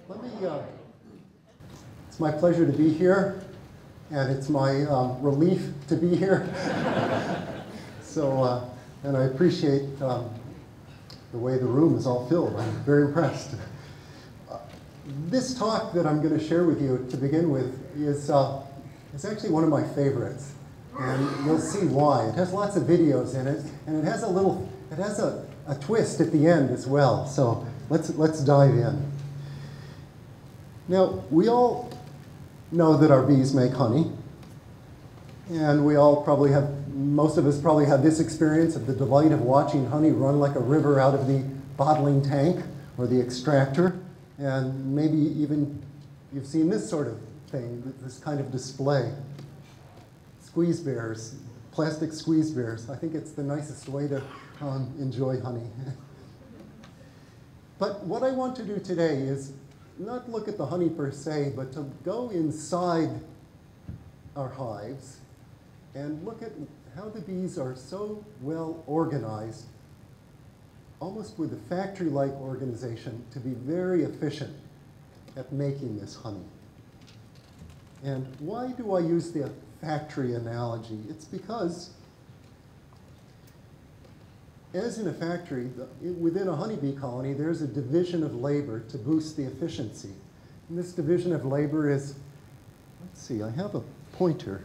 Let me, it's my pleasure to be here, and it's my relief to be here. So, and I appreciate the way the room is all filled. I'm very impressed. This talk that I'm going to share with you to begin with is actually one of my favorites, and you'll see why. It has lots of videos in it, and it has a twist at the end as well. So let's dive in. Now, we all know that our bees make honey, and we all probably have, most of us probably have this experience of the delight of watching honey run like a river out of the bottling tank or the extractor, and maybe even you've seen this sort of thing, this kind of display. Squeeze bears, plastic squeeze bears. I think it's the nicest way to enjoy honey. But what I want to do today is not look at the honey per se, but to go inside our hives and look at how the bees are so well organized, almost with a factory-like organization, to be very efficient at making this honey. And why do I use the factory analogy? It's because, as in a factory, within a honeybee colony, there's a division of labor to boost the efficiency. And this division of labor is, let's see, I have a pointer.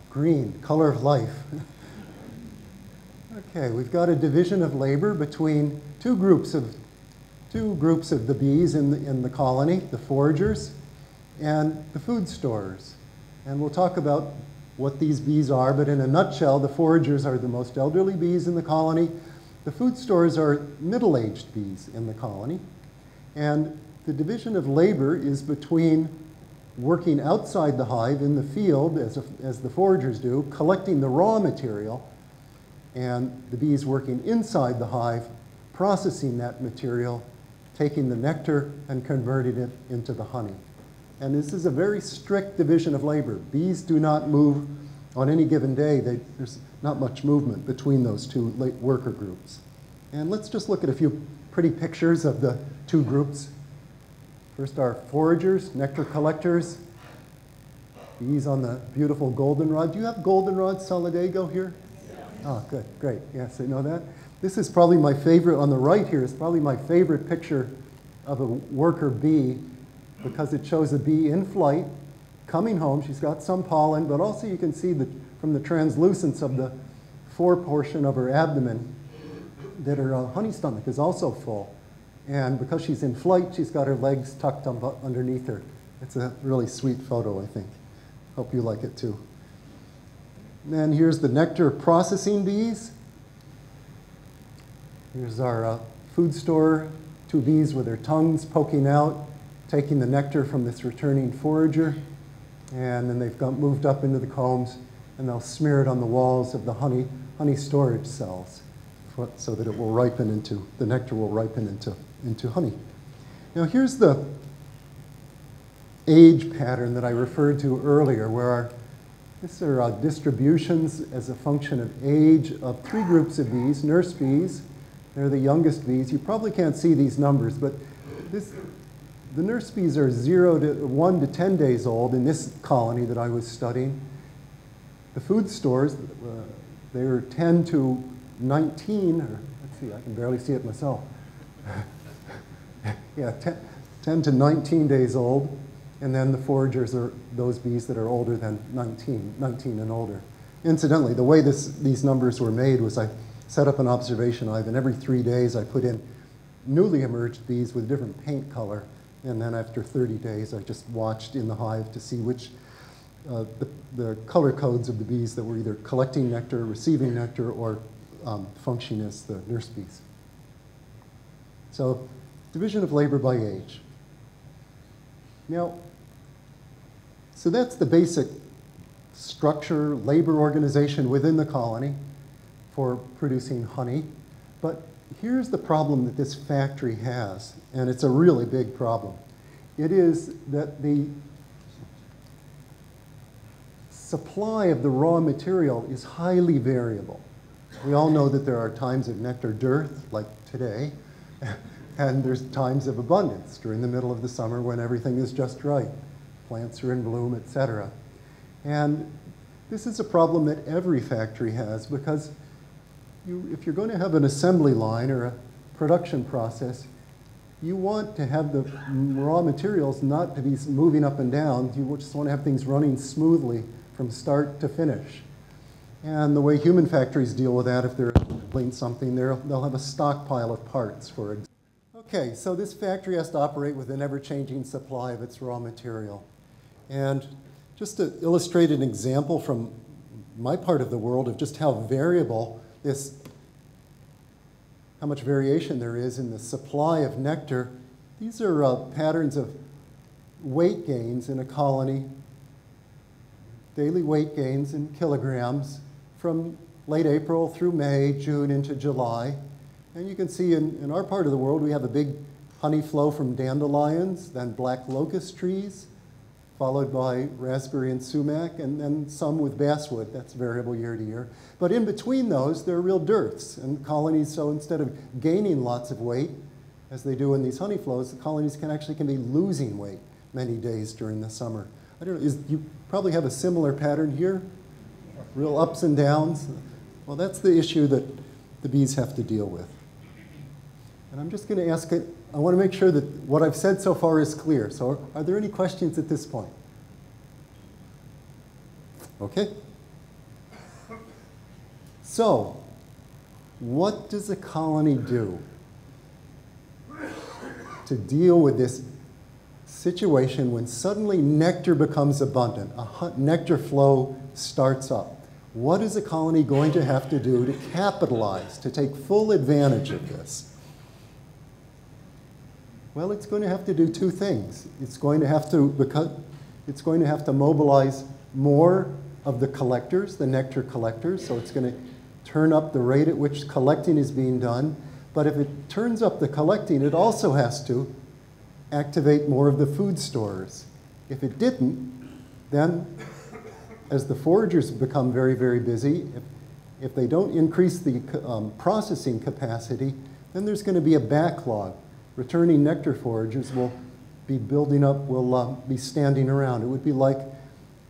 Green, color of life. Okay, we've got a division of labor between two groups of the bees in the colony, the foragers and the food storers. And we'll talk about what these bees are, but in a nutshell, the foragers are the most elderly bees in the colony. The food storers are middle-aged bees in the colony. And the division of labor is between working outside the hive in the field, as the foragers do, collecting the raw material, and the bees working inside the hive, processing that material, taking the nectar and converting it into the honey. And this is a very strict division of labor. Bees do not move on any given day. There's not much movement between those two worker groups. And let's just look at a few pretty pictures of the two groups. First, our foragers, nectar collectors, bees on the beautiful goldenrod. Do you have goldenrod solidago here? Yes. Oh, good, great. Yes, I know that. This is probably my favorite, on the right here is probably my favorite picture of a worker bee, because it shows a bee in flight, coming home. She's got some pollen, but also you can see from the translucence of the foreportion of her abdomen that her honey stomach is also full. And because she's in flight, she's got her legs tucked underneath her. It's a really sweet photo, I think. Hope you like it too. And then here's the nectar processing bees. Here's our food store, two bees with their tongues poking out, taking the nectar from this returning forager. And then they've moved up into the combs, and they'll smear it on the walls of the honey storage cells so that it will ripen into, the nectar will ripen into honey. Now here's the age pattern that I referred to earlier, where these are distributions as a function of age of three groups of bees. Nurse bees, they're the youngest bees. You probably can't see these numbers, but the nurse bees are 1 to 10 days old in this colony that I was studying. The food stores, they're 10 to 19, or let's see, I can barely see it myself. Yeah, 10 to 19 days old. And then the foragers are those bees that are older than 19 and older. Incidentally, the way these numbers were made was I set up an observation hive, and every 3 days I put in newly emerged bees with different paint color. And then after 30 days, I just watched in the hive to see which the color codes of the bees that were either collecting nectar, receiving nectar, or functioning as the nurse bees. So, division of labor by age. Now, so that's the basic structure, labor organization within the colony for producing honey. But here's the problem that this factory has, and it's a really big problem. It is that the supply of the raw material is highly variable. We all know that there are times of nectar dearth, like today, And there's times of abundance during the middle of the summer when everything is just right. Plants are in bloom, etc. And this is a problem that every factory has because if you're going to have an assembly line or a production process, you want to have the raw materials not to be moving up and down. You just want to have things running smoothly from start to finish. And the way human factories deal with that, if they're assembling something, they'll have a stockpile of parts, for example. Okay, so this factory has to operate with an ever-changing supply of its raw material. And just to illustrate an example from my part of the world of just how variable how much variation there is in the supply of nectar, these are patterns of weight gains in a colony, daily weight gains in kilograms from late April through May, June into July. And you can see in our part of the world, we have a big honey flow from dandelions, then black locust trees, followed by raspberry and sumac, and then some with basswood. That's variable year to year. But in between those, there are real dearths. And colonies, so instead of gaining lots of weight, as they do in these honey flows, the colonies can be losing weight many days during the summer. I don't know, you probably have a similar pattern here? Real ups and downs? Well, that's the issue that the bees have to deal with. And I'm just going to ask it, I want to make sure that what I've said so far is clear. So are there any questions at this point? Okay. So what does a colony do to deal with this situation when suddenly nectar becomes abundant, a nectar flow starts up? What is a colony going to have to do to capitalize, to take full advantage of this? Well, it's going to have to do two things. It's going to have to mobilize more of the collectors, the nectar collectors, so it's going to turn up the rate at which collecting is being done. But if it turns up the collecting, it also has to activate more of the food stores. If it didn't, then as the foragers become very, very busy, if they don't increase the processing capacity, then there's going to be a backlog. Returning nectar foragers will be building up, will be standing around. It would be like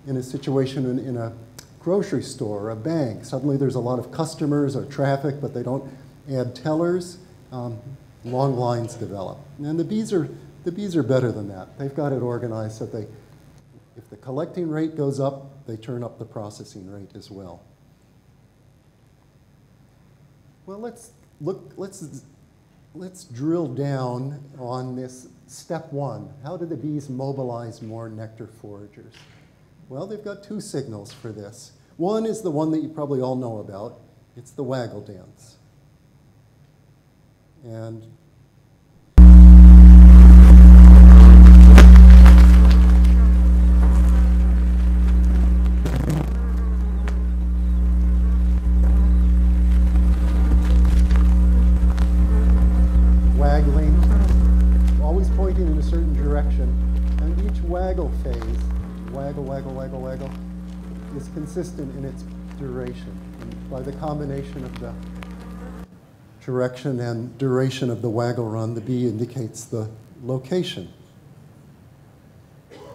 in a situation in a grocery store or a bank. Suddenly there's a lot of customers or traffic, but they don't add tellers. Long lines develop. And the bees are better than that. They've got it organized so that if the collecting rate goes up, they turn up the processing rate as well. Well, let's drill down on this step one. How do the bees mobilize more nectar foragers? Well, they've got two signals for this. One is the one that you probably all know about. It's the Waggle Dance. And pointing in a certain direction, and each waggle phase, waggle, waggle, waggle, waggle, is consistent in its duration. And by the combination of the direction and duration of the waggle run, the bee indicates the location.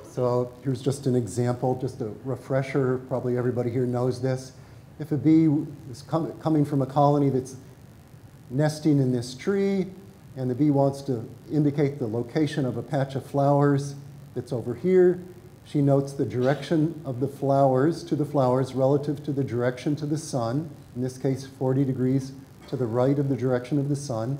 So here's just an example, just a refresher. Probably everybody here knows this. If a bee is coming from a colony that's nesting in this tree, and the bee wants to indicate the location of a patch of flowers that's over here, she notes the direction of the flowers to the flowers relative to the direction to the sun, in this case 40 degrees to the right of the direction of the sun.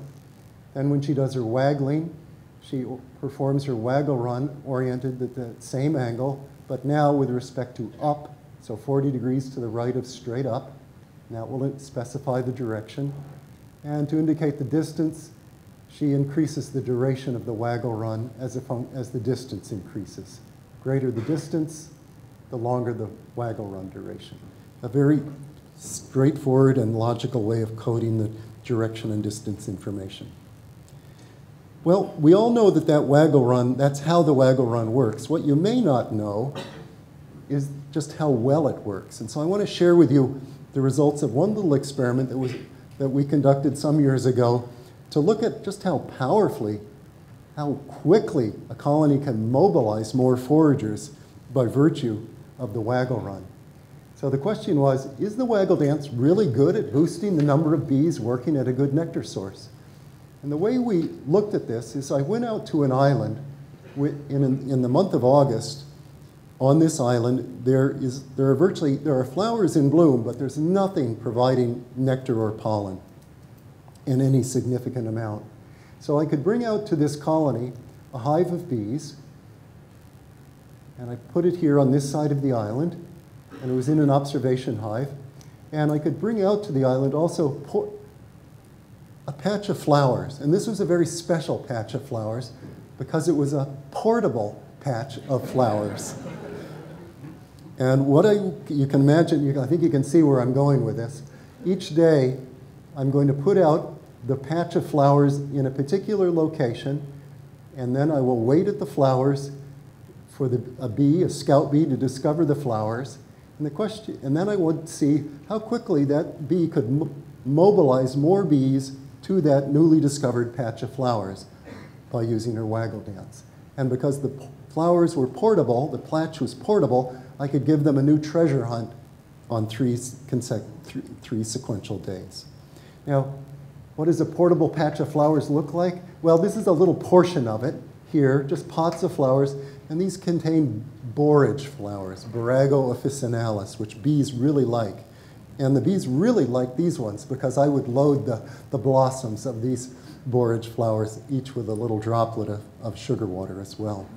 Then when she does her waggling, she performs her waggle run oriented at the same angle, but now with respect to up, so 40 degrees to the right of straight up. And that will specify the direction. And to indicate the distance, she increases the duration of the waggle run as the distance increases. Greater the distance, the longer the waggle run duration. A very straightforward and logical way of coding the direction and distance information. Well, we all know that waggle run, that's how the waggle run works. What you may not know is just how well it works. And so I want to share with you the results of one little experiment that we conducted some years ago to look at just how powerfully, how quickly a colony can mobilize more foragers by virtue of the waggle run. So the question was, is the waggle dance really good at boosting the number of bees working at a good nectar source? And the way we looked at this is I went out to an island in the month of August. On this island, there are flowers in bloom, but there's nothing providing nectar or pollen in any significant amount. So I could bring out to this colony a hive of bees, and I put it here on this side of the island, and it was in an observation hive. And I could bring out to the island also a patch of flowers. And this was a very special patch of flowers because it was a portable patch of flowers. And what you can imagine, I think you can see where I'm going with this. Each day, I'm going to put out the patch of flowers in a particular location, and then I will wait at the flowers for a scout bee, to discover the flowers. And then I would see how quickly that bee could mobilize more bees to that newly discovered patch of flowers by using her waggle dance. And because the flowers were portable, the patch was portable, I could give them a new treasure hunt on three sequential days. Now, what does a portable patch of flowers look like? Well, this is a little portion of it here, just pots of flowers, and these contain borage flowers, Borago officinalis, which bees really like. And the bees really like these ones because I would load the blossoms of these borage flowers, each with a little droplet of sugar water as well.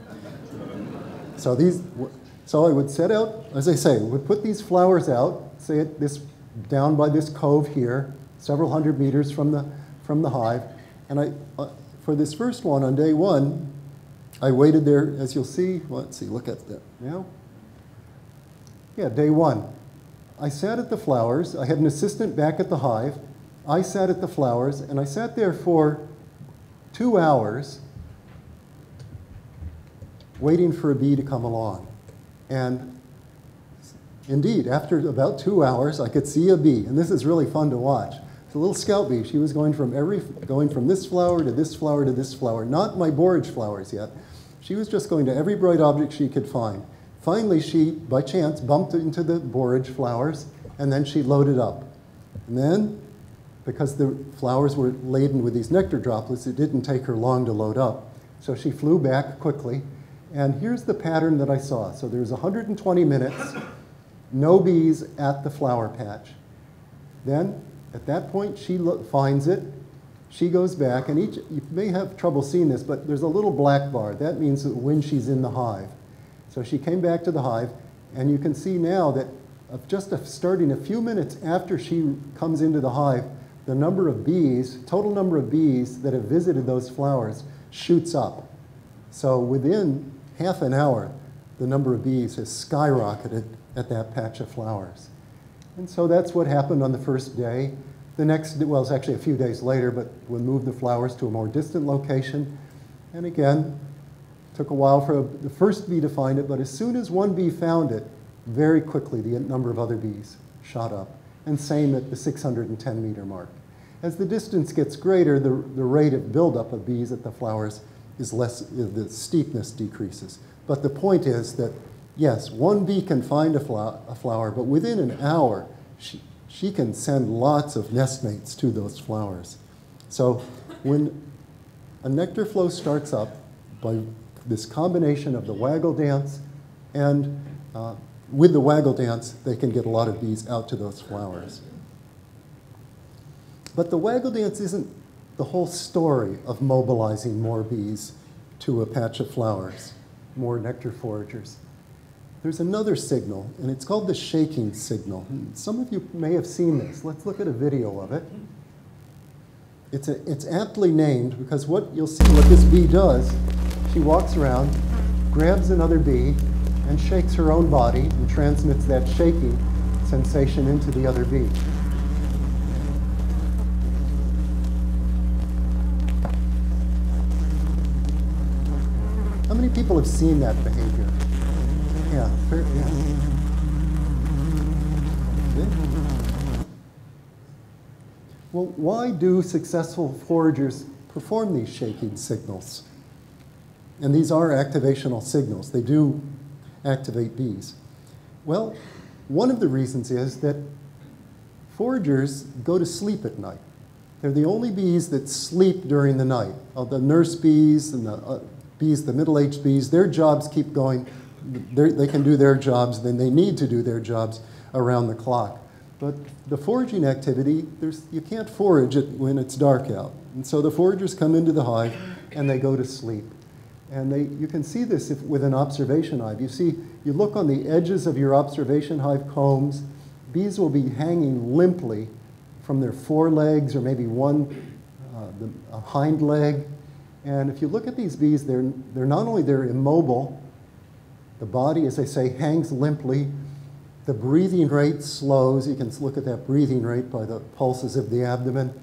So I would set out, as I say, would put these flowers out, say down by this cove here, several hundred meters from the hive. And for this first one, on day one, I waited there, as you'll see. Well, let's see, look at that now. Yeah, day one. I sat at the flowers. I had an assistant back at the hive. I sat at the flowers, and I sat there for 2 hours waiting for a bee to come along. And indeed, after about 2 hours, I could see a bee, and this is really fun to watch. It's a little scout bee. She was going from this flower to this flower to this flower, not my borage flowers yet. She was just going to every bright object she could find. Finally, she, by chance, bumped into the borage flowers, and then she loaded up. And then, because the flowers were laden with these nectar droplets, it didn't take her long to load up. So she flew back quickly, and here's the pattern that I saw. So there's 120 minutes, no bees at the flower patch. Then, at that point, she finds it. She goes back, and you may have trouble seeing this, but there's a little black bar. That means that when she's in the hive. So she came back to the hive, and you can see now that starting a few minutes after she comes into the hive, the number of bees, total number of bees that have visited those flowers shoots up. So within half an hour, the number of bees has skyrocketed at that patch of flowers. And so that's what happened on the first day. The next, well, it's actually a few days later, but we'll move the flowers to a more distant location. And again, took a while for the first bee to find it, but as soon as one bee found it, very quickly the number of other bees shot up. And same at the 610-meter mark. As the distance gets greater, the rate of buildup of bees at the flowers is less, the steepness decreases. But the point is that, yes, one bee can find a flower, but within an hour, she can send lots of nestmates to those flowers. So when a nectar flow starts up by this combination of the waggle dance and with the waggle dance, they can get a lot of bees out to those flowers. But the waggle dance isn't the whole story of mobilizing more bees to a patch of flowers, more nectar foragers. There's another signal, and it's called the shaking signal. Some of you may have seen this. Let's look at a video of it. It's aptly named because what you'll see what this bee does, she walks around, grabs another bee, and shakes her own body and transmits that shaking sensation into the other bee. How many people have seen that behavior? Yeah, fair, yeah. Well, why do successful foragers perform these shaking signals? And these are activational signals. They do activate bees. Well, one of the reasons is that foragers go to sleep at night. They're the only bees that sleep during the night. The nurse bees and the bees, the middle-aged bees, their jobs keep going. They can do their jobs, then they need to do their jobs around the clock. But the foraging activity, you can't forage it when it's dark out. And so the foragers come into the hive and they go to sleep. And you can see this with an observation hive. You look on the edges of your observation hive combs, bees will be hanging limply from their forelegs or maybe a hind leg. And if you look at these bees, they're not only immobile, the body, as I say, hangs limply. The breathing rate slows. You can look at that breathing rate by the pulses of the abdomen.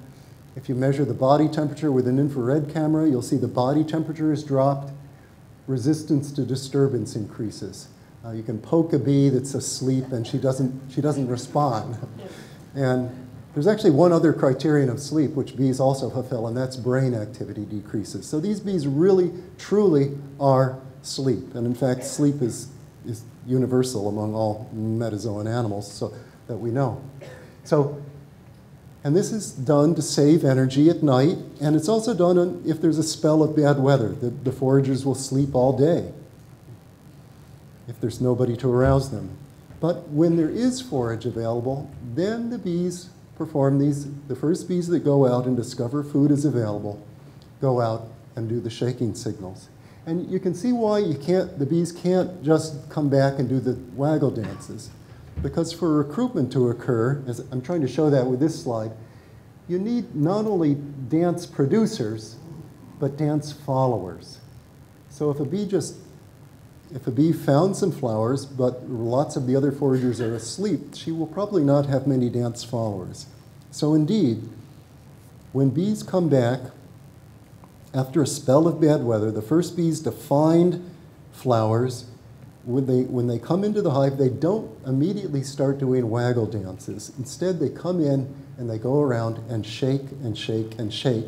If you measure the body temperature with an infrared camera, you'll see the body temperature is dropped. Resistance to disturbance increases. You can poke a bee that's asleep and she doesn't respond. And there's actually one other criterion of sleep which bees also fulfill, and that's brain activity decreases. So these bees really, truly are sleep. And in fact, sleep is universal among all metazoan animals, so that we know. And this is done to save energy at night, and it's also done if there's a spell of bad weather. The foragers will sleep all day if there's nobody to arouse them. But when there is forage available, then the bees perform the first bees that go out and discover food is available, go out and do the shaking signals. And you can see why the bees can't just come back and do the waggle dances. Because for recruitment to occur, as I'm trying to show that with this slide, you need not only dance producers, but dance followers. So if a bee found some flowers, but lots of the other foragers are asleep, she will probably not have many dance followers. So indeed, when bees come back, after a spell of bad weather, the first bees to find flowers, when they come into the hive, they don't immediately start doing waggle dances. Instead, they come in and they go around and shake and shake and shake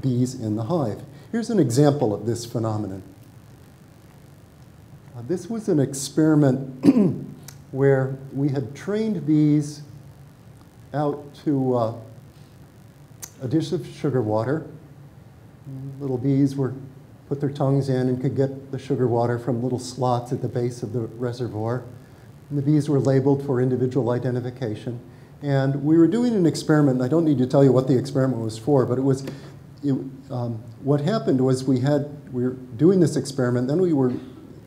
bees in the hive. Here's an example of this phenomenon. This was an experiment where we had trained bees out to a dish of sugar water. Little bees put their tongues in and could get the sugar water from little slots at the base of the reservoir. And the bees were labeled for individual identification. And we were doing an experiment, and I don't need to tell you what the experiment was for, but what happened was we were doing this experiment, then we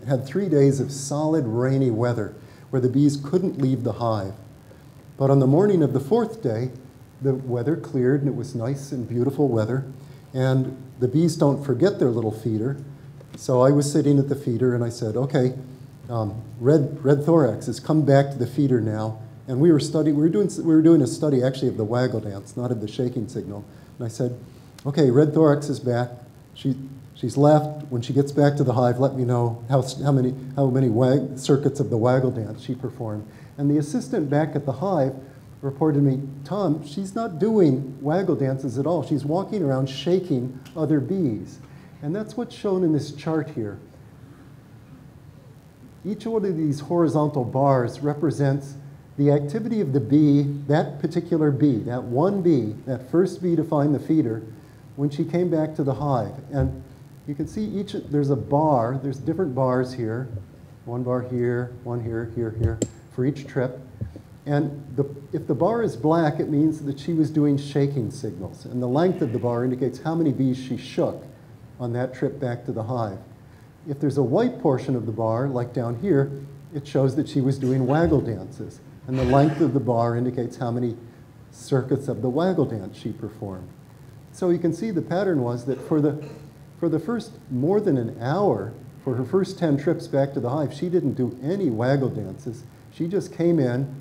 had 3 days of solid rainy weather where the bees couldn't leave the hive. But on the morning of the 4th day, the weather cleared and it was nice and beautiful weather. And the bees don't forget their little feeder. So I was sitting at the feeder and I said, okay, red thorax has come back to the feeder now. And we were doing a study actually of the waggle dance, not of the shaking signal. And I said, okay, red thorax is back. She's left. When she gets back to the hive, let me know how many circuits of the waggle dance she performed. And the assistant back at the hive reported to me, Tom, she's not doing waggle dances at all. She's walking around shaking other bees. And that's what's shown in this chart here. Each one of these horizontal bars represents the activity of the bee, that particular bee, that one bee, that first bee to find the feeder, when she came back to the hive. And you can see there's a bar, there's different bars here, one bar here, one here, here, for each trip. And if the bar is black, it means that she was doing shaking signals. And the length of the bar indicates how many bees she shook on that trip back to the hive. If there's a white portion of the bar, like down here, it shows that she was doing waggle dances. And the length of the bar indicates how many circuits of the waggle dance she performed. So you can see the pattern was that for the first more than an hour, for her first 10 trips back to the hive, she didn't do any waggle dances. She just came in,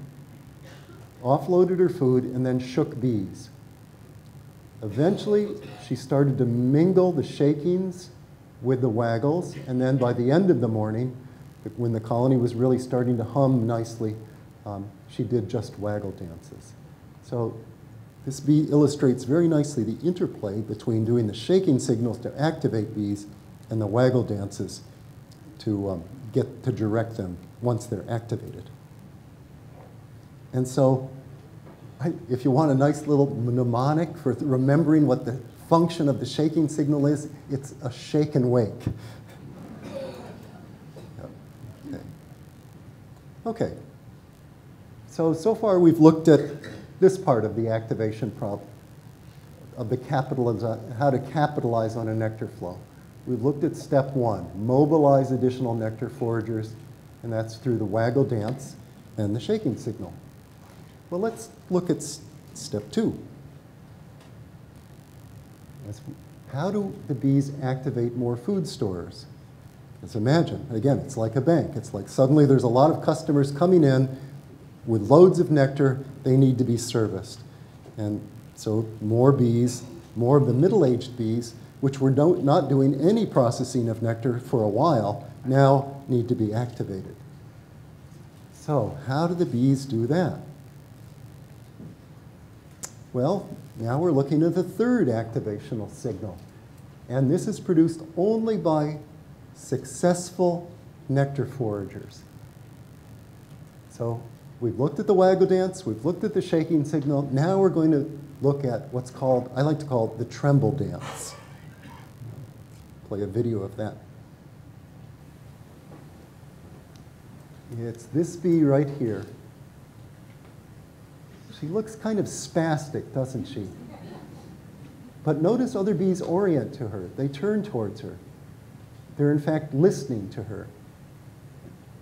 offloaded her food, and then shook bees. Eventually, she started to mingle the shakings with the waggles, and then by the end of the morning, when the colony was really starting to hum nicely, she did just waggle dances. So This bee illustrates very nicely the interplay between doing the shaking signals to activate bees and the waggle dances to get to direct them once they're activated. And so, if you want a nice little mnemonic for remembering what the function of the shaking signal is, it's a shake and wake. Okay. So far we've looked at this part of the activation problem, of the how to capitalize on a nectar flow. We've looked at step one, mobilize additional nectar foragers, and that's through the waggle dance and the shaking signal. Well, let's look at step two. How do the bees activate more food stores? Let's imagine, again, it's like a bank. It's like suddenly there's a lot of customers coming in with loads of nectar. They need to be serviced. And so more bees, more of the middle-aged bees, which were not doing any processing of nectar for a while, now need to be activated. So how do the bees do that? Well, now we're looking at the third activational signal. And this is produced only by successful nectar foragers. So we've looked at the waggle dance, we've looked at the shaking signal. Now we're going to look at what's called, I like to call it the Tremble Dance. Play a video of that. It's this bee right here. She looks kind of spastic, doesn't she? But notice other bees orient to her. They turn towards her. They're in fact listening to her,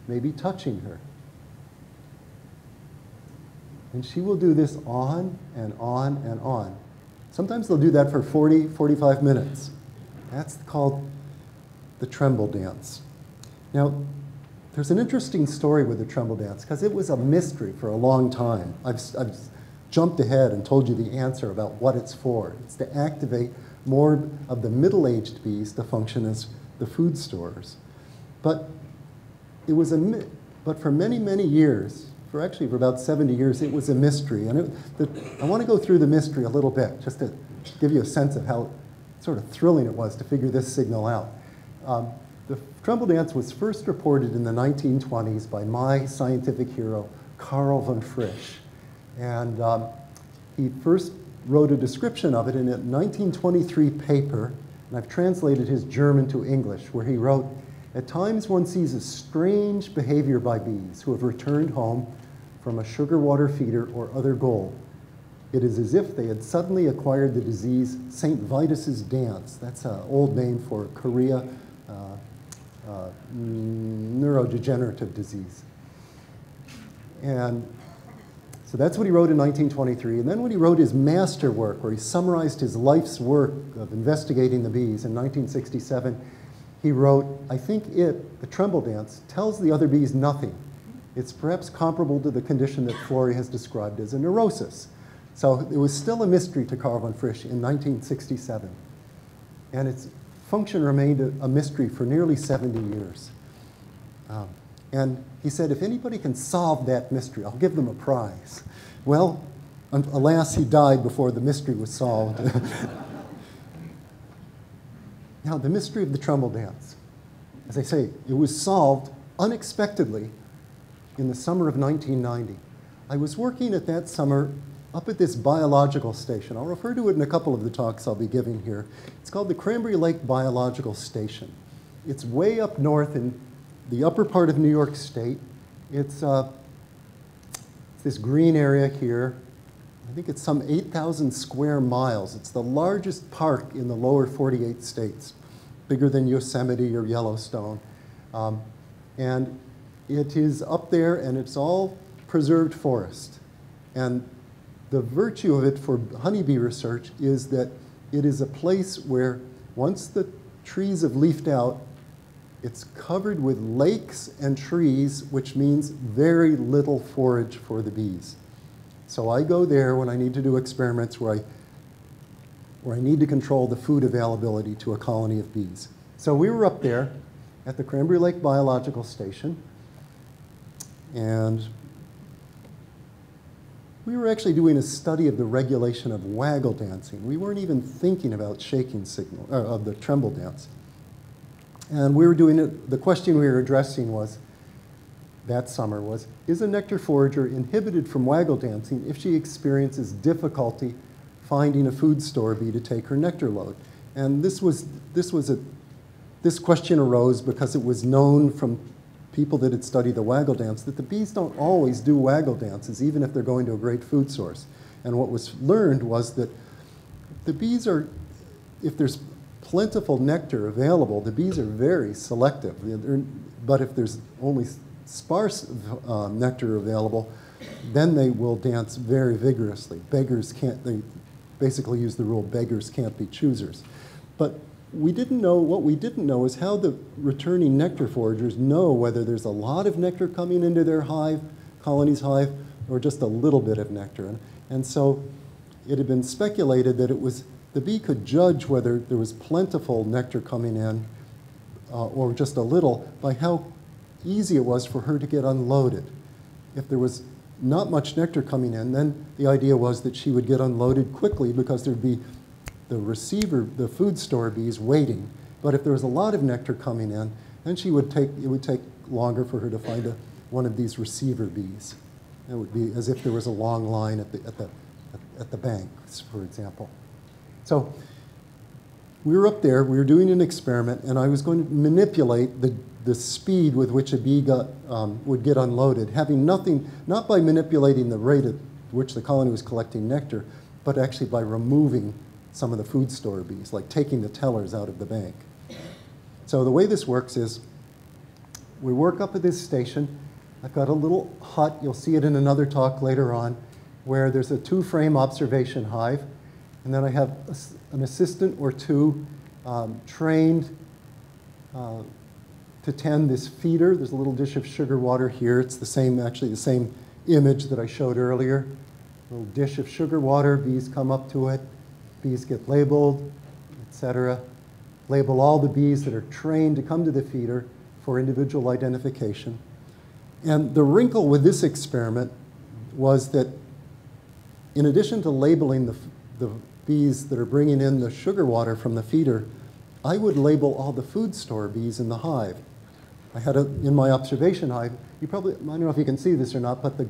maybe touching her. And she will do this on and on and on. Sometimes they'll do that for 40, 45 minutes. That's called the Tremble Dance. Now, there's an interesting story with the Tremble Dance because it was a mystery for a long time. I've jumped ahead and told you the answer about what it's for. It's to activate more of the middle-aged bees to function as the food stores. But it was but for many, many years, for about 70 years, it was a mystery. And I want to go through the mystery a little bit, just to give you a sense of how sort of thrilling it was to figure this signal out. The Trumbull Dance was first reported in the 1920s by my scientific hero, Carl von Frisch. And he first wrote a description of it in a 1923 paper, and I've translated his German to English, where he wrote, "At times one sees a strange behavior by bees who have returned home from a sugar water feeder or other goal. It is as if they had suddenly acquired the disease St. Vitus's dance." That's an old name for chorea, neurodegenerative disease. And so that's what he wrote in 1923. And then when he wrote his master work, where he summarized his life's work of investigating the bees in 1967, he wrote, "I think the Tremble Dance, tells the other bees nothing. It's perhaps comparable to the condition that Florey has described as a neurosis." So it was still a mystery to Carl von Frisch in 1967. And its function remained a mystery for nearly 70 years. And he said, if anybody can solve that mystery, I'll give them a prize. Well, alas, he died before the mystery was solved. Now, the mystery of the Trumbull Dance. As I say, it was solved unexpectedly in the summer of 1990. I was working at that summer up at this biological station. I'll refer to it in a couple of the talks I'll be giving here. It's called the Cranberry Lake Biological Station. It's way up north in the upper part of New York State. It's this green area here. I think it's some 8,000 square miles. It's the largest park in the lower 48 states, bigger than Yosemite or Yellowstone. And it is up there, and it's all preserved forest. And the virtue of it for honeybee research is that it is a place where once the trees have leafed out, it's covered with lakes and trees, which means very little forage for the bees. So I go there when I need to do experiments where I need to control the food availability to a colony of bees. So we were up there at the Cranberry Lake Biological Station, and we were actually doing a study of the regulation of waggle dancing. We weren't even thinking about shaking signal, of the Tremble Dance. And we were doing it, the question we were addressing was, that summer was, is a nectar forager inhibited from waggle dancing if she experiences difficulty finding a food store bee to take her nectar load? And this question arose because it was known from people that had studied the waggle dance that the bees don't always do waggle dances, even if they're going to a great food source. And what was learned was that the bees are, if there's plentiful nectar available, the bees are very selective. But if there's only sparse nectar available, then they will dance very vigorously. Beggars can't, they basically use the rule, beggars can't be choosers. But we didn't know, what we didn't know is how the returning nectar foragers know whether there's a lot of nectar coming into their hive, colony's hive, or just a little bit of nectar. And so it had been speculated that it was, the bee could judge whether there was plentiful nectar coming in or just a little by how easy it was for her to get unloaded. If there was not much nectar coming in, then the idea was that she would get unloaded quickly because there'd be the receiver, the food store bees waiting. But if there was a lot of nectar coming in, then it would take longer for her to find one of these receiver bees. It would be as if there was a long line at the banks, for example. So we were up there, we were doing an experiment, and I was going to manipulate the speed with which a bee would get unloaded, having nothing, not by manipulating the rate at which the colony was collecting nectar, but actually by removing some of the food store bees, like taking the tellers out of the bank. So the way this works is we work up at this station. I've got a little hut, you'll see it in another talk later on, where there's a 2-frame observation hive, and then I have an assistant or two trained to tend this feeder. There's a little dish of sugar water here. It's the same, actually the same image that I showed earlier. A little dish of sugar water, bees come up to it. Bees get labeled, etc. Label all the bees that are trained to come to the feeder for individual identification. And the wrinkle with this experiment was that in addition to labeling the bees that are bringing in the sugar water from the feeder, I would label all the food store bees in the hive. I had in my observation hive, you probably, I don't know if you can see this or not, but the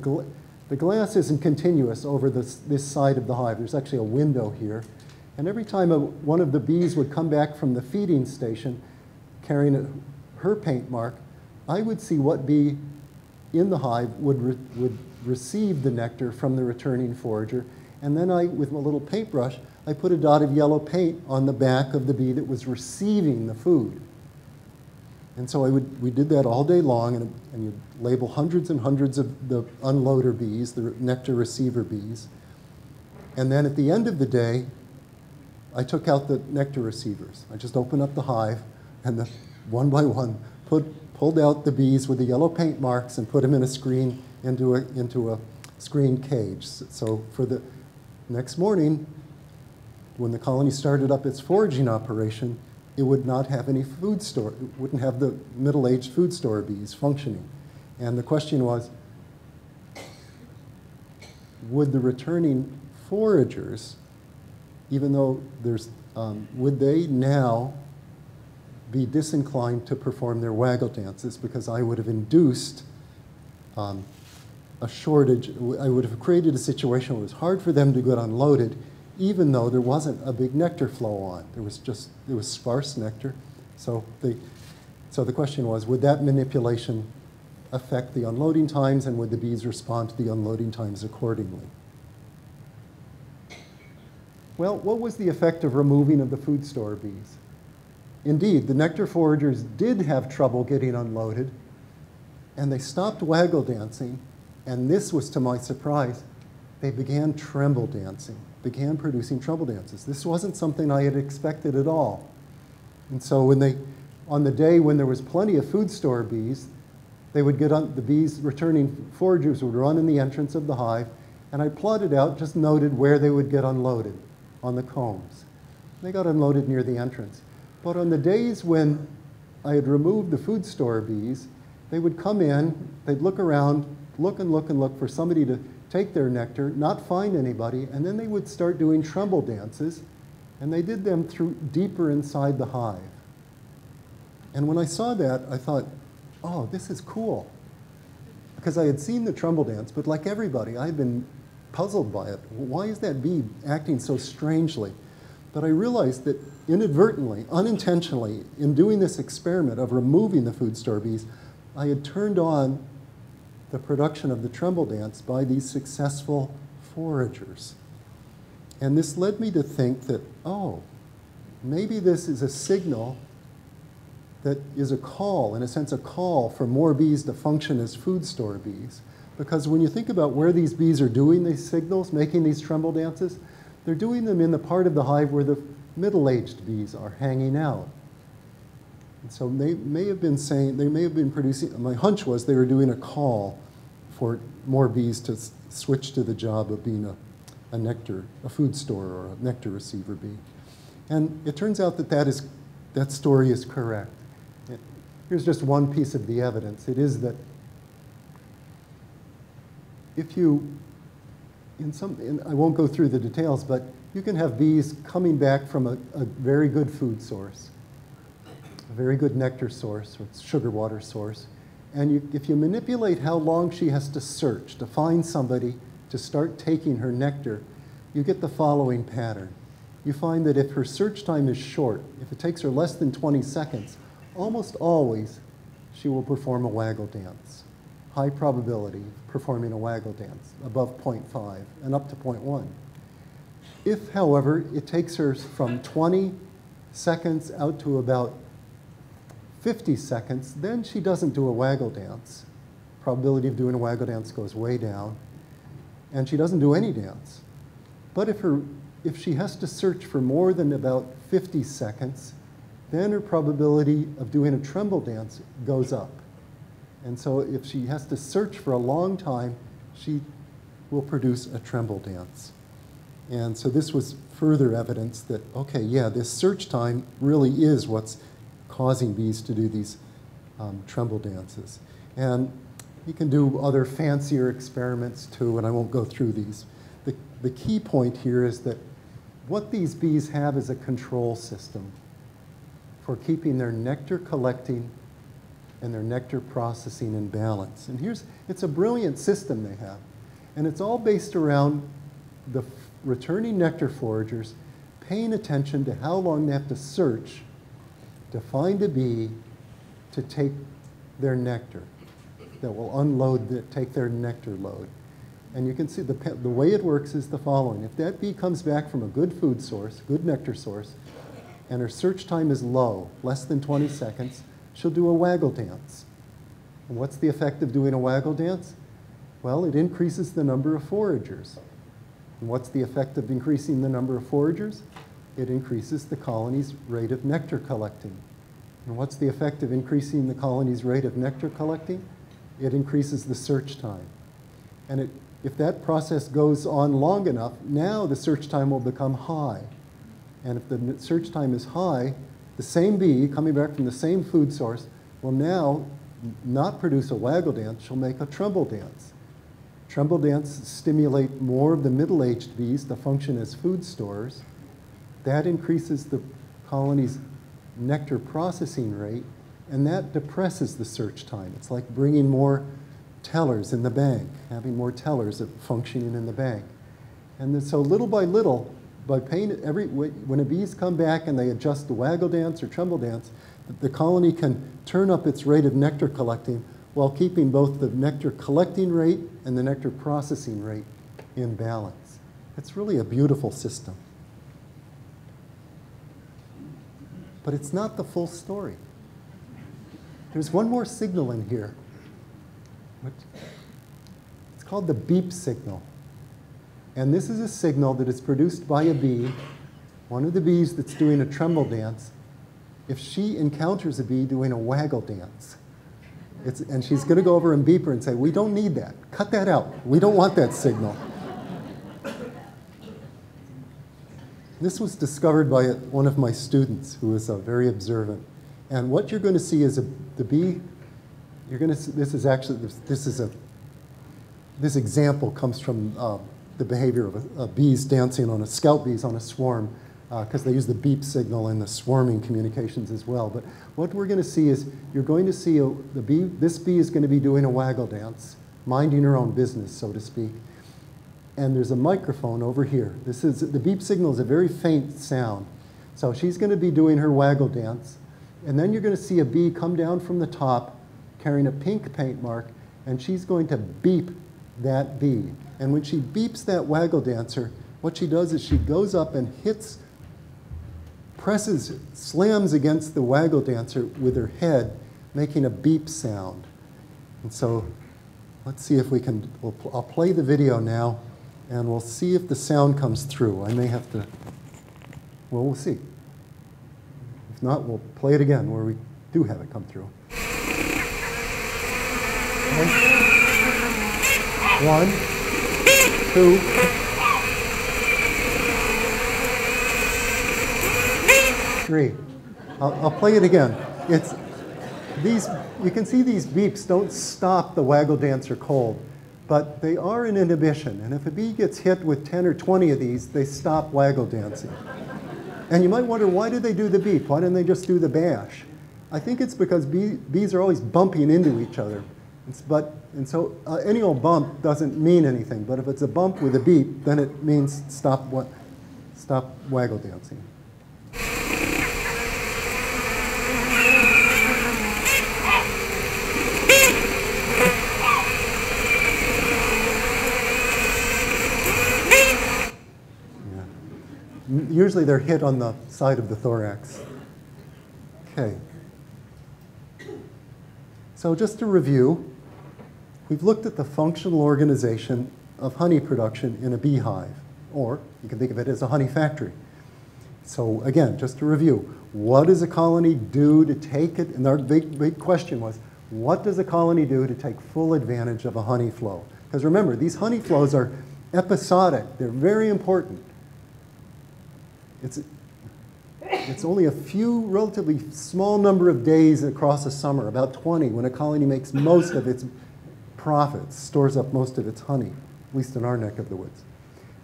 glass isn't continuous over this side of the hive. There's actually a window here. And every time one of the bees would come back from the feeding station carrying her paint mark, I would see what bee in the hive would receive the nectar from the returning forager. And then with my little paintbrush, I put a dot of yellow paint on the back of the bee that was receiving the food. And so we did that all day long, and you'd label hundreds and hundreds of the unloader bees, the nectar receiver bees. And then at the end of the day, I took out the nectar receivers. I just opened up the hive, and one by one, pulled out the bees with the yellow paint marks and put them in a screen, into a screen cage. So for the next morning, when the colony started up its foraging operation, it would not have any food store, it wouldn't have the middle-aged food store bees functioning. And the question was, would the returning foragers, even though would they now be disinclined to perform their waggle dances because I would have induced a shortage, I would have created a situation where it was hard for them to get unloaded even though there wasn't a big nectar flow on. There was sparse nectar. So the question was, would that manipulation affect the unloading times, and would the bees respond to the unloading times accordingly? Well, what was the effect of removing of the food store bees? Indeed, the nectar foragers did have trouble getting unloaded, and they stopped waggle dancing, and this was to my surprise, they began tremble dancing, began producing tremble dances. This wasn't something I had expected at all. And so on the day when there was plenty of food store bees, they would get on, the bees, returning foragers would run in the entrance of the hive, and I plotted out, just noted where they would get unloaded on the combs. They got unloaded near the entrance. But on the days when I had removed the food store bees, they would come in, they'd look around, look and look and look for somebody to take their nectar, not find anybody, and then they would start doing tremble dances, and they did them through deeper inside the hive. And when I saw that, I thought, oh, this is cool. Because I had seen the Trumbull Dance, but like everybody, I had been puzzled by it. Why is that bee acting so strangely? But I realized that inadvertently, unintentionally, in doing this experiment of removing the food store bees, I had turned on the production of the Tremble Dance by these successful foragers. And this led me to think that, oh, maybe this is a signal that is a call, in a sense, a call for more bees to function as food store bees. Because when you think about where these bees are doing these signals, making these tremble dances, they're doing them in the part of the hive where the middle-aged bees are hanging out. And so they may have been saying, they may have been producing, my hunch was they were doing a call for more bees to switch to the job of being a nectar, a food store or a nectar receiver bee. And it turns out that that story is correct. Here's just one piece of the evidence. It is that if you, I won't go through the details, but you can have bees coming back from a very good food source, a very good nectar source, or sugar water source, and if you manipulate how long she has to search to find somebody to start taking her nectar, you get the following pattern. You find that if her search time is short, if it takes her less than 20 seconds, almost always she will perform a waggle dance. High probability of performing a waggle dance, above 0.5 and up to 0.1. If, however, it takes her from 20 seconds out to about 50 seconds, then she doesn't do a waggle dance. Probability of doing a waggle dance goes way down, and she doesn't do any dance. But if she has to search for more than about 50 seconds, then her probability of doing a tremble dance goes up. And so if she has to search for a long time, she will produce a tremble dance. And so this was further evidence that, okay, yeah, this search time really is what's causing bees to do these tremble dances. And you can do other fancier experiments too, and I won't go through these. The key point here is that what these bees have is a control system for keeping their nectar collecting and their nectar processing in balance. And it's a brilliant system they have. And it's all based around the returning nectar foragers paying attention to how long they have to search to find a bee to take their nectar, that will take their nectar load. And you can see the way it works is the following. If that bee comes back from a good food source, good nectar source, and her search time is low, less than 20 seconds, she'll do a waggle dance. And what's the effect of doing a waggle dance? Well, it increases the number of foragers. And what's the effect of increasing the number of foragers? It increases the colony's rate of nectar collecting. And what's the effect of increasing the colony's rate of nectar collecting? It increases the search time. And if that process goes on long enough, now the search time will become high. And if the search time is high, the same bee coming back from the same food source will now not produce a waggle dance, she'll make a tremble dance. Tremble dance stimulate more of the middle-aged bees to function as food stores. That increases the colony's nectar processing rate, and that depresses the search time. It's like bringing more tellers in the bank, having more tellers functioning in the bank. And then, so little by little, by paying when a bees come back and they adjust the waggle dance or tremble dance, the colony can turn up its rate of nectar collecting while keeping both the nectar collecting rate and the nectar processing rate in balance. It's really a beautiful system. But it's not the full story. There's one more signal in here. It's called the beep signal. And this is a signal that is produced by a bee, one of the bees that's doing a tremble dance, if she encounters a bee doing a waggle dance. And she's going to go over and beep her and say, we don't need that. Cut that out. We don't want that signal. This was discovered by one of my students who is very observant. And what you're going to see is the bee, you're going to see, this is this example comes from the behavior of bees dancing on scout bees on a swarm, because they use the beep signal in the swarming communications as well. But what we're going to see is you're going to see this bee is going to be doing a waggle dance, minding her own business, so to speak. And there's a microphone over here. The beep signal is a very faint sound. So she's going to be doing her waggle dance. And then you're going to see a bee come down from the top carrying a pink paint mark, and she's going to beep that bee. And when she beeps that waggle dancer, what she does is she goes up and slams against the waggle dancer with her head, making a beep sound. And so let's see if we can, I'll play the video now, and we'll see if the sound comes through. I may have to, well, we'll see. If not, we'll play it again where we do have it come through. Okay. 1, 2, 3. I'll play it again. You can see these beeps don't stop the waggle dancer cold, but they are an inhibition. And if a bee gets hit with 10 or 20 of these, they stop waggle dancing. And you might wonder, why do they do the beep? Why didn't they just do the bash? I think it's because bees are always bumping into each other. And so any old bump doesn't mean anything. But if it's a bump with a beep, then it means stop waggle dancing. Usually they're hit on the side of the thorax. Okay. So just to review, we've looked at the functional organization of honey production in a beehive, or you can think of it as a honey factory. So again, just to review, what does a colony do to take it? And our big question was, what does a colony do to take full advantage of a honey flow? Because remember, these honey flows are episodic. They're very important. It's only a few relatively small number of days across a summer, about 20, when a colony makes most of its profits, stores up most of its honey, at least in our neck of the woods.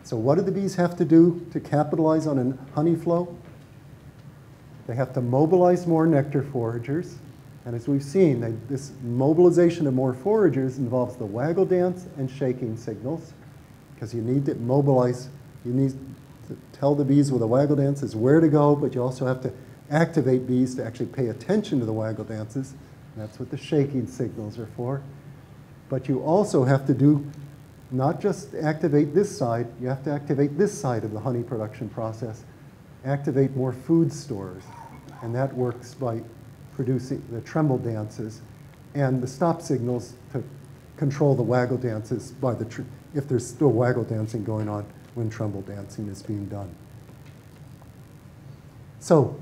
So what do the bees have to do to capitalize on a honey flow? They have to mobilize more nectar foragers. And as we've seen, this mobilization of more foragers involves the waggle dance and shaking signals, because you need to mobilize, you need to tell the bees with the waggle dances where to go, but you also have to activate bees to actually pay attention to the waggle dances. And that's what the shaking signals are for. But you also have to do, not just activate this side, you have to activate this side of the honey production process, activate more food stores. And that works by producing the tremble dances and the stop signals to control the waggle dances by if there's still waggle dancing going on when tremble dancing is being done. So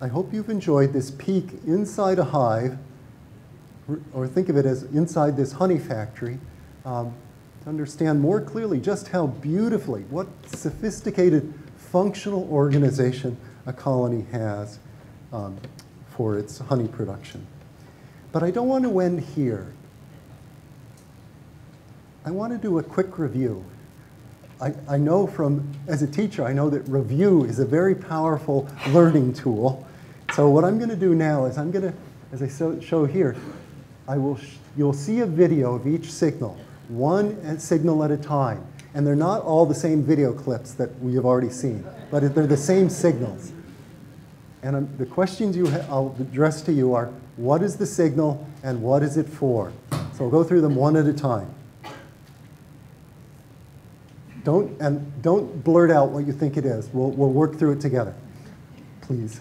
I hope you've enjoyed this peek inside a hive, or think of it as inside this honey factory, to understand more clearly just how beautifully, what sophisticated functional organization a colony has for its honey production. But I don't want to end here. I want to do a quick review. I know as a teacher, I know that review is a very powerful learning tool. So what I'm going to do now is I'm going to, as I show here, you'll see a video of each signal, one signal at a time. And they're not all the same video clips that we have already seen, but they're the same signals. And the questions I'll address to you are, what is the signal and what is it for? So we'll go through them one at a time. Don't blurt out what you think it is. We'll work through it together, please.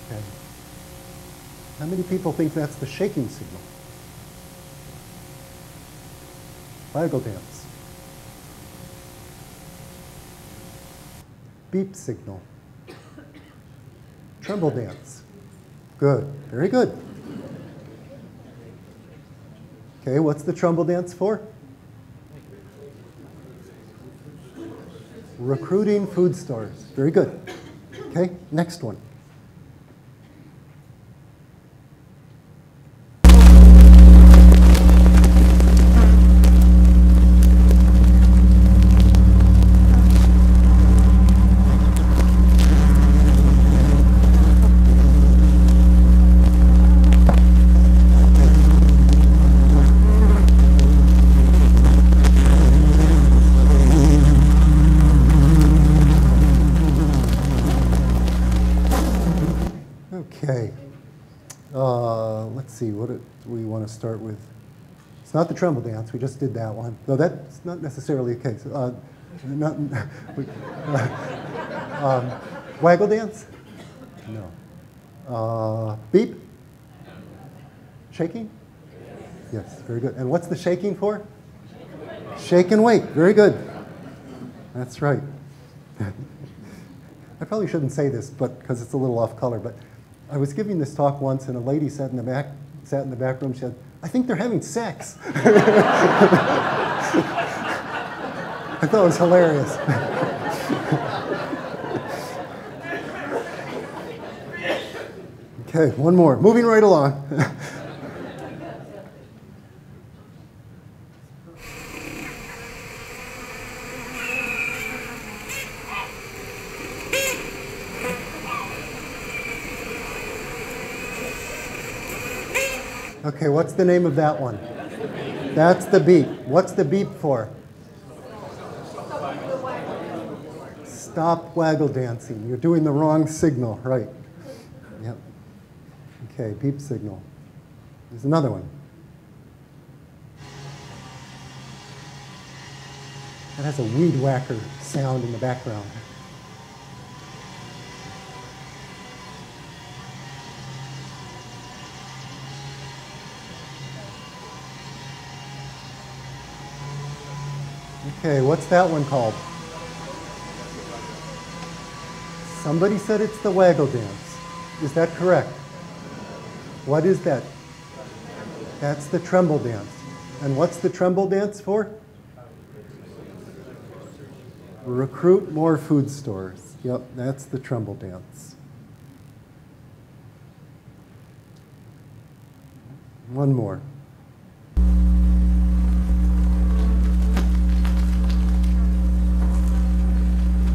Okay. How many people think that's the shaking signal? Waggle dance. Beep signal. Tremble dance. Good, very good. Okay, what's the tremble dance for? Recruiting food stores. Very good. Okay, next one. Okay, let's see, what do we want to start with? It's not the Tremble Dance, we just did that one. Though that's not necessarily the case. Waggle Dance? No. Beep? Shaking? Yes, very good. And what's the shaking for? Shake and wait, very good. That's right. I probably shouldn't say this, but because it's a little off color, but I was giving this talk once, and a lady sat in the back room. She said, "I think they're having sex." I thought it was hilarious. Okay, one more. Moving right along. Okay, what's the name of that one? That's the beep. What's the beep for? Stop waggle dancing. You're doing the wrong signal, right? Yep. Okay, beep signal. There's another one. That has a weed whacker sound in the background. Okay, what's that one called? Somebody said it's the Waggle Dance. Is that correct? What is that? That's the Tremble Dance. And what's the Tremble Dance for? Recruit more food stores. Yep, that's the Tremble Dance. One more.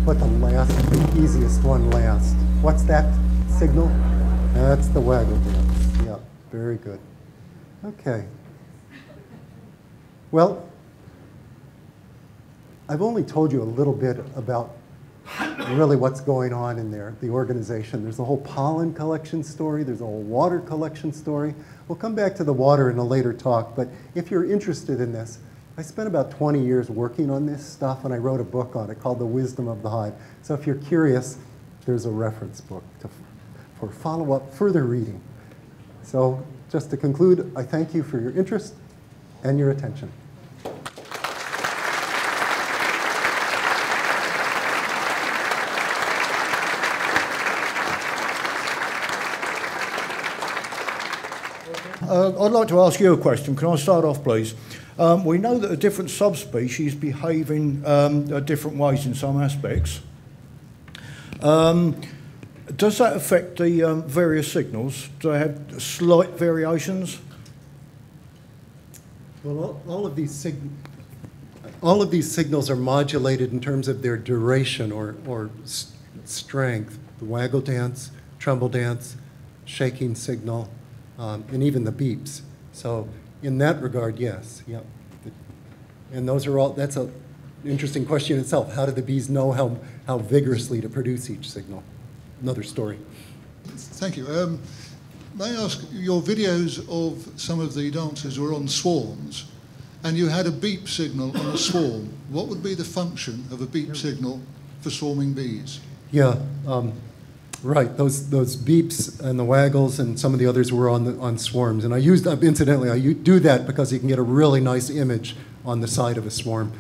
Put the last, the easiest one last. What's that signal? That's the Waggle Dance. Yep, very good. Okay. Well, I've only told you a little bit about really what's going on in there, the organization. There's a whole pollen collection story. There's a whole water collection story. We'll come back to the water in a later talk, but if you're interested in this, I spent about 20 years working on this stuff, and I wrote a book on it called The Wisdom of the Hive. So if you're curious, there's a reference book for follow-up further reading. So just to conclude, I thank you for your interest and your attention. I'd like to ask you a question. Can I start off, please? We know that a different subspecies behave in different ways in some aspects. Does that affect the various signals? Do they have slight variations? Well, all of these signals are modulated in terms of their duration or strength. The Waggle Dance, Trumbull Dance, shaking signal, and even the beeps. So in that regard, yes. Yep. And those are all, that's an interesting question itself. How do the bees know how vigorously to produce each signal? Another story. Thank you. May I ask, your videos of some of the dances were on swarms, and you had a beep signal on a swarm. What would be the function of a beep signal for swarming bees? Yeah, right. Those beeps and the waggles and some of the others were on swarms. And I used, incidentally, I do that because you can get a really nice image on the side of a swarm.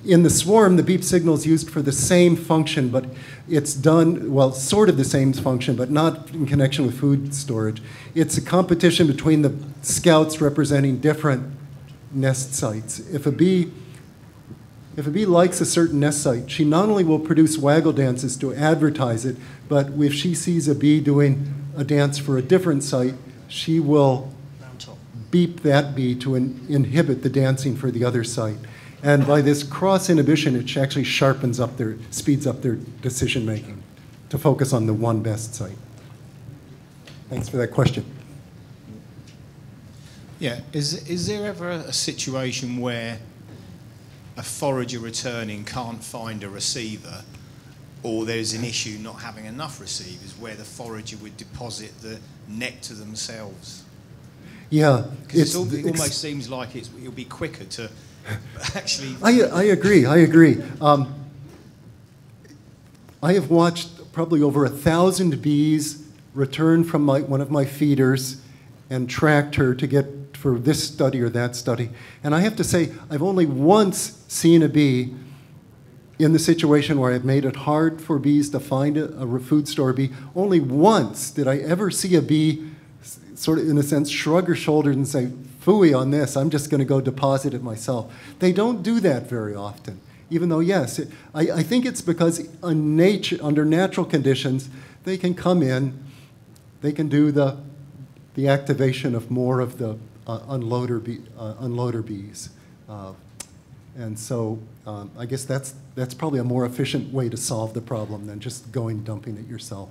In the swarm, the beep signal is used for the same function, but it's done, well, sort of the same function, but not in connection with food storage. It's a competition between the scouts representing different nest sites. If a bee if a bee likes a certain nest site, she not only will produce waggle dances to advertise it, but if she sees a bee doing a dance for a different site, she will beep that bee to inhibit the dancing for the other site. And by this cross inhibition, it actually speeds up their decision making to focus on the one best site. Thanks for that question. Yeah, is there ever a situation where a forager returning can't find a receiver, or there's an issue not having enough receivers where the forager would deposit the nectar themselves? Yeah. Because it almost seems like it'll be quicker to actually... I agree. I have watched probably over 1,000 bees return from one of my feeders and tracked her to get for this study or that study. And I have to say, I've only once seen a bee in the situation where I've made it hard for bees to find a food store bee. Only once did I ever see a bee sort of, in a sense, shrug her shoulders and say, phooey on this, I'm just going to go deposit it myself. They don't do that very often, even though, yes, I think it's because under natural conditions, they can come in, they can do the activation of more of the unloader bees. And so I guess that's probably a more efficient way to solve the problem than just going dumping it yourself.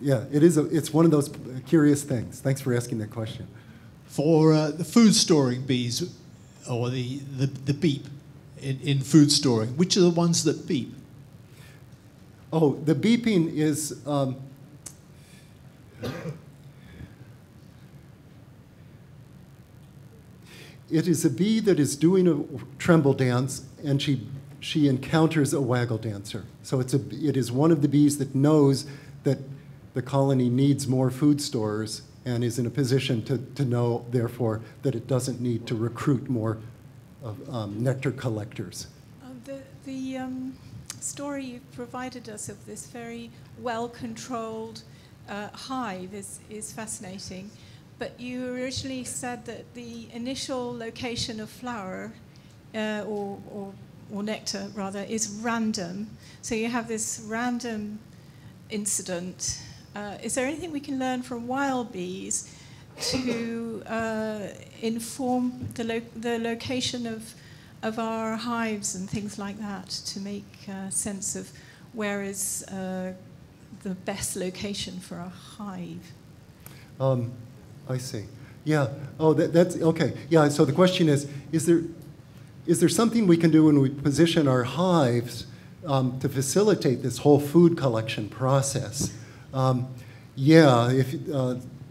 Yeah, it's one of those curious things. Thanks for asking that question. For the food storing bees, or the beep in food storing, which are the ones that beep? Oh, the beeping is... it is a bee that is doing a tremble dance, and she encounters a waggle dancer. So it is one of the bees that knows that the colony needs more food stores and is in a position to know, therefore, that it doesn't need to recruit more nectar collectors. The story you provided us of this very well-controlled hive is fascinating. But you originally said that the initial location of flower, or nectar rather, is random. So you have this random incident. Is there anything we can learn from wild bees to inform the location of our hives and things like that, to make sense of where is the best location for a hive? I see. Yeah. Oh, that's okay. Yeah. So the question is there something we can do when we position our hives to facilitate this whole food collection process? Yeah.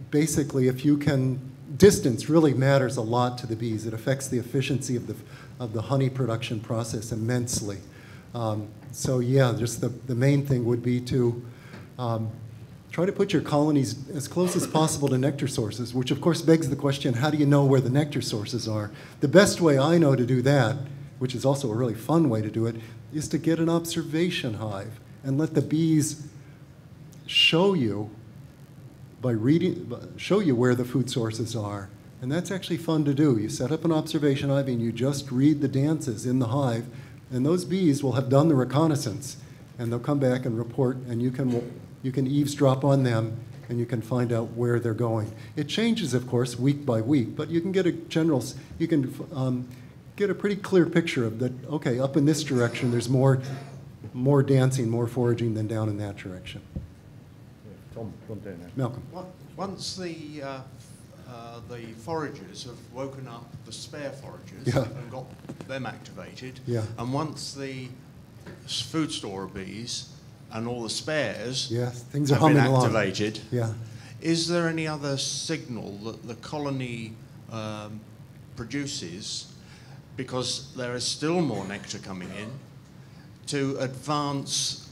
Basically, if you can, distance really matters a lot to the bees. It affects the efficiency of the honey production process immensely. So yeah, just the main thing would be to try to put your colonies as close as possible to nectar sources, which of course begs the question, how do you know where the nectar sources are? The best way I know to do that, which is also a really fun way to do it, is to get an observation hive and let the bees show you show you where the food sources are. And that's actually fun to do. You set up an observation hive and you just read the dances in the hive, and those bees will have done the reconnaissance, and they'll come back and report, and you can eavesdrop on them, and you can find out where they're going. It changes, of course, week by week, but you can get get a pretty clear picture of that. Okay, up in this direction, there's more dancing, more foraging than down in that direction. Tom down there. Malcolm. Once the foragers have woken up the spare foragers Yeah. and got them activated, Yeah. and once the food store bees and all the spares Yes, things are have been humming along. activated, Yeah. is there any other signal that the colony produces, because there is still more nectar coming in, to advance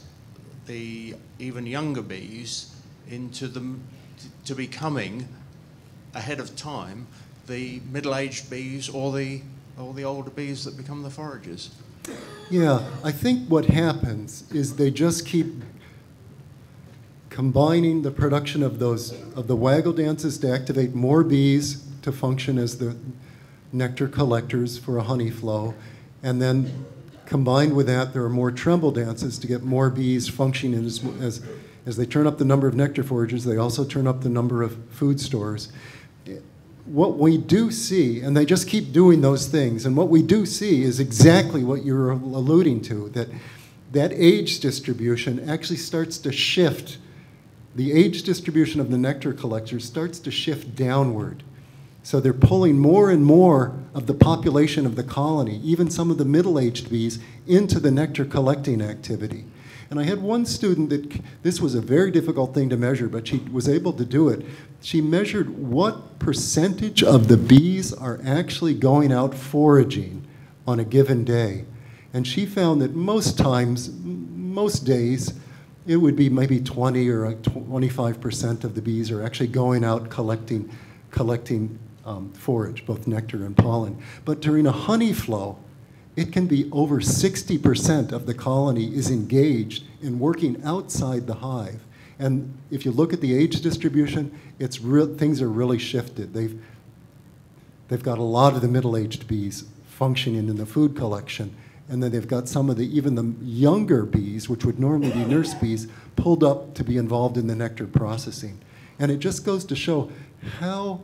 the even younger bees into to becoming, ahead of time, the middle-aged bees or the older bees that become the foragers? Yeah, I think what happens is they just keep combining the production of the waggle dances to activate more bees to function as the nectar collectors for a honey flow, and then Combined with that, there are more tremble dances to get more bees functioning as they turn up the number of nectar forages, they also turn up the number of food stores. What we do see, and they just keep doing those things, and what we do see is exactly what you're alluding to, that age distribution actually starts to shift. The age distribution of the nectar collectors starts to shift downward. So they're pulling more and more of the population of the colony, even some of the middle-aged bees, into the nectar collecting activity. And I had one student that, this was a very difficult thing to measure, but she was able to do it. She measured what percentage of the bees are actually going out foraging on a given day. And she found that most times, most days, it would be maybe 20 or 25% of the bees are actually going out collecting forage, both nectar and pollen. But during a honey flow, it can be over 60% of the colony is engaged in working outside the hive. And if you look at the age distribution, things are really shifted. They've got a lot of the middle-aged bees functioning in the food collection, and then they've got some of even the younger bees, which would normally be nurse bees, pulled up to be involved in the nectar processing. And it just goes to show how,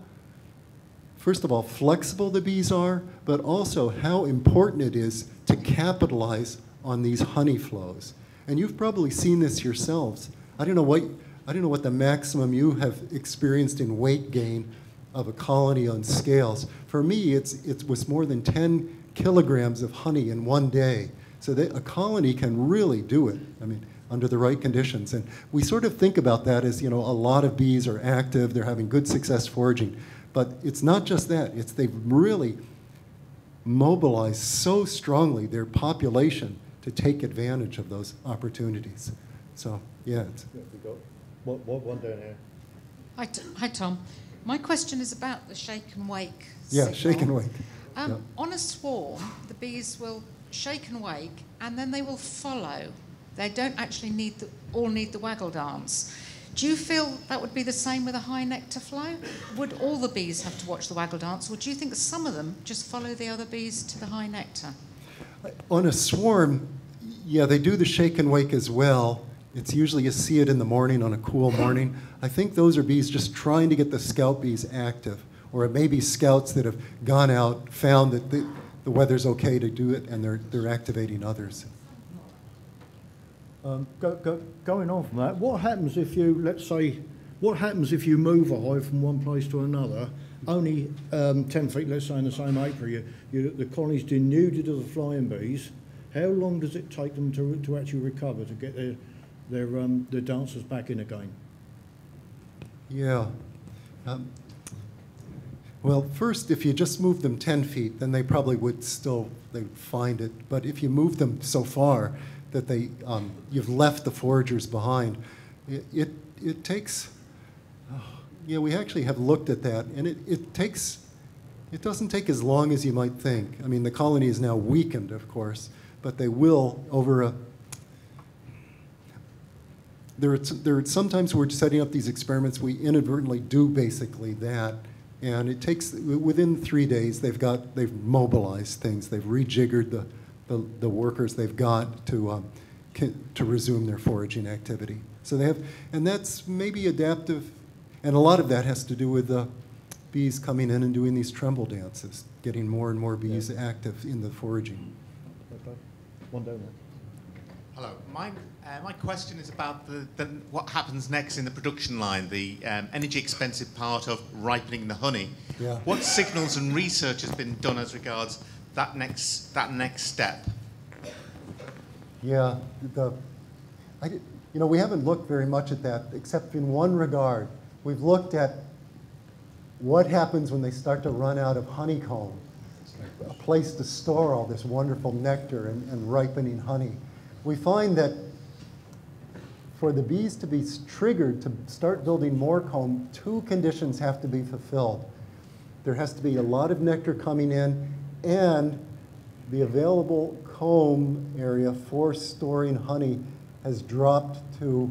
first of all, flexible the bees are, but also how important it is to capitalize on these honey flows. And you've probably seen this yourselves. I don't know what the maximum you have experienced in weight gain of a colony on scales. For me, it was more than 10 kilograms of honey in one day. So a colony can really do it, I mean, under the right conditions. And we sort of think about that as, a lot of bees are active, they're having good success foraging. But it's not just that, they've really mobilized so strongly their population to take advantage of those opportunities. So, yeah. One down here. Hi, Tom. My question is about the shake and wake Yeah, signal. shake and wake. Yeah. On a swarm, the bees will shake and wake, and then they will follow. They don't actually all need the waggle dance. Do you feel that would be the same with a high nectar flow? Would all the bees have to watch the waggle dance, or do you think that some of them just follow the other bees to the high nectar? On a swarm, yeah, they do the shake and wake as well. It's usually you see it in the morning on a cool morning. I think those are bees just trying to get the scout bees active, or it may be scouts that have gone out, found that the weather's okay to do it, and they're activating others. Going on from that, what happens if you, let's say, what happens if you move a hive from one place to another, only 10 feet, let's say, in the same apiary, the colony's denuded of the flying bees? How long does it take them to actually recover, to get their dancers back in again? Yeah. Well, first, if you just move them 10 feet, then they probably would they'd find it. But if you move them so far that you've left the foragers behind, it takes, yeah, we actually have looked at that, and it doesn't take as long as you might think. I mean, the colony is now weakened, of course, but they will over sometimes we're setting up these experiments, we inadvertently do basically that, and it takes, within 3 days, they've mobilized things, they've rejiggered the workers they've got to resume their foraging activity. So they have, and that's maybe adaptive, and a lot of that has to do with the bees coming in and doing these tremble dances, getting more and more bees active in the foraging. Okay. One down there. Hello. My question is about what happens next in the production line, the energy-expensive part of ripening the honey. Yeah. What signals and research has been done as regards that next step? Yeah, we haven't looked very much at that, except in one regard. We've looked at what happens when they start to run out of honeycomb, a place to store all this wonderful nectar and ripening honey. We find that for the bees to be triggered to start building more comb, 2 conditions have to be fulfilled. There has to be a lot of nectar coming in, and the available comb area for storing honey has dropped to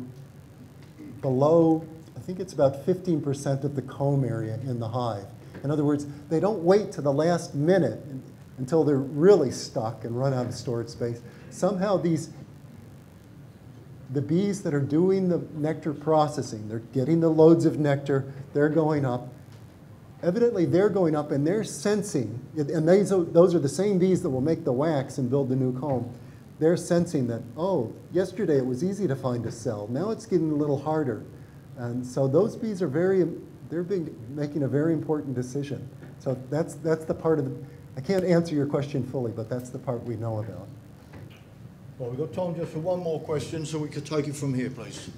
below, I think it's about 15% of the comb area in the hive. In other words, they don't wait to the last minute. until they're really stuck and run out of storage space. Somehow the bees that are doing the nectar processing, they're getting the loads of nectar, they're going up. Evidently, they're going up and they're sensing, and those are the same bees that will make the wax and build the new comb. They're sensing that, oh, yesterday it was easy to find a cell. Now it's getting a little harder. And so those bees are making a very important decision. So that's the part of the, I can't answer your question fully, but that's the part we know about. Well, we've got time just for one more question, so we could take it from here, please.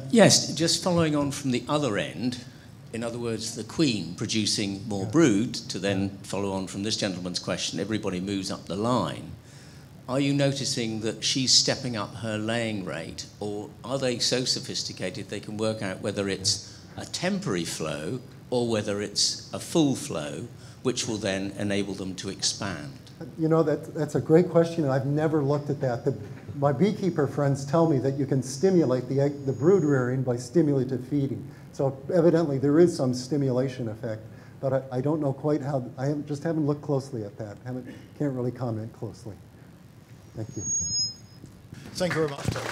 Yes, just following on from the other end, in other words, the queen producing more brood, to then follow on from this gentleman's question, everybody moves up the line. Are you noticing that she's stepping up her laying rate, or are they so sophisticated they can work out whether it's a temporary flow or whether it's a full flow, which will then enable them to expand? You know, that's a great question, and I've never looked at that. My beekeeper friends tell me that you can stimulate the brood rearing by stimulative feeding. So evidently there is some stimulation effect, but I don't know quite how. Just haven't looked closely at that. Can't really comment closely. Thank you. Thank you very much, Tom.